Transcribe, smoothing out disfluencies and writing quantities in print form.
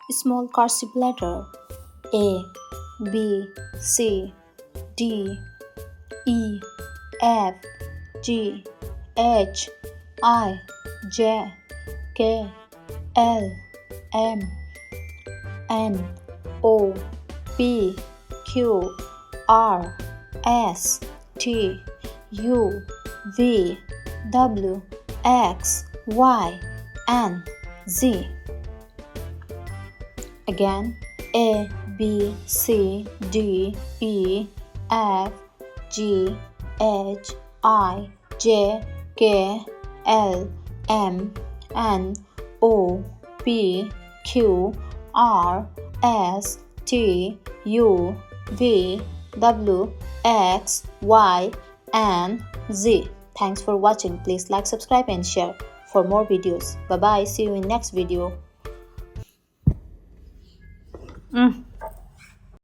Small cursive letter A, B, C, D, E, F, G, H, I, J, K, L, M, N, O, P, Q, R, S, T, U, V, W, X, Y, and Z. Again, A, B, C, D, E, F, G, H, I, J, K, L, M, N, O, P, Q, R, S, T, U, V, W, X, Y, and Z. Thanks for watching. Please like, subscribe, and share for more videos. Bye bye. See you in next video.